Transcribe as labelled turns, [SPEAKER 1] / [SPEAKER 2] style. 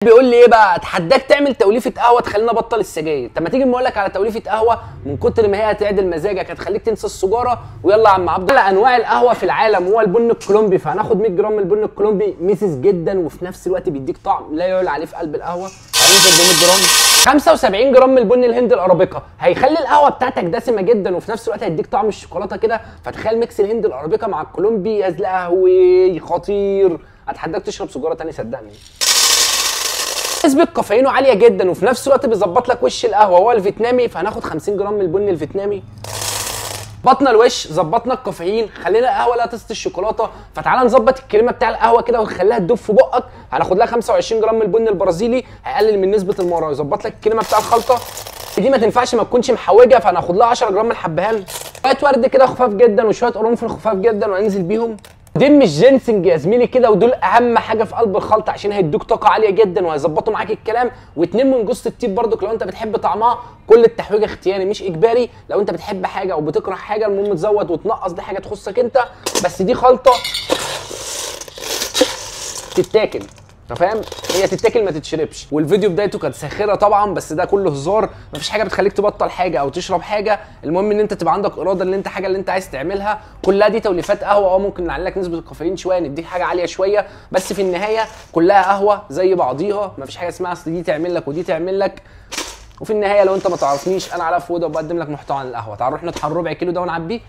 [SPEAKER 1] بيقول لي ايه بقى؟ اتحداك تعمل توليفه قهوه تخلينا نبطل السجاير. طب ما تيجي اقول لك على توليفه قهوه من كتر ما هي هتعدل مزاجك، هتخليك تنسى السجاره. ويلا يا عم عبد الله. انواع القهوه في العالم هو البن الكولومبي، فهناخد 100 جرام من البن الكولومبي، ميزز جدا وفي نفس الوقت بيديك طعم لا يعلى عليه في قلب القهوه. هننزل ب 100 جرام. 75 جرام من البن الهند الارابيكا، هيخلي القهوه بتاعتك دسمه جدا وفي نفس الوقت هيديك طعم الشوكولاته كده. فتخيل ميكس الهند الارابيكا مع الكولومبي، يا لهوي خطير. اتحداك تشرب سجاره تاني صدقني. نسبة كافيينه عالية جدا وفي نفس الوقت بيظبط لك وش القهوة، هو الفيتنامي. فهناخد 50 جرام من البن الفيتنامي. ظبطنا الوش، ظبطنا الكافيين، خلينا القهوة لا تست الشوكولاتة. فتعالى نظبط الكريمة بتاع القهوة كده ونخليها تدوب في بقك. هناخد لها 25 جرام من البن البرازيلي، هيقلل من نسبة المرارة ويظبط لك الكريمة بتاع الخلطة. دي ما تنفعش ما تكونش محوجة، فهناخد لها 10 جرام من الحبهان. شوية ورد كده خفاف جدا وشوية قرنفل خفاف جدا وهننزل بيهم. دي مش جينسنج يا زميلي كده، ودول اهم حاجه في قلب الخلطه عشان هيدوك طاقه عاليه جدا وهيظبطوا معاك الكلام. واتنين من جوز الطيب برضك لو انت بتحب طعمها. كل التحويجه اختياري مش اجباري، لو انت بتحب حاجه او بتكره حاجه المهم تزود وتنقص، دي حاجه تخصك انت. بس دي خلطه تتاكل، انت فاهم؟ هي تتاكل ما تتشربش. والفيديو بدايته كانت ساخره طبعا، بس ده كله هزار. مفيش حاجه بتخليك تبطل حاجه او تشرب حاجه، المهم ان انت تبقى عندك اراده ان انت حاجه اللي انت عايز تعملها. كلها دي توليفات قهوه، ممكن نعلي لك نسبه الكافيين شويه، نديك حاجه عاليه شويه، بس في النهايه كلها قهوه زي بعضيها. مفيش حاجه اسمها اصل دي تعمل لك ودي تعمل لك. وفي النهايه لو انت ما تعرفنيش، انا علاء فوده وبقدم لك محتوى عن القهوه. تعال نروح نطحن ربع كيلو ده ونعبيه.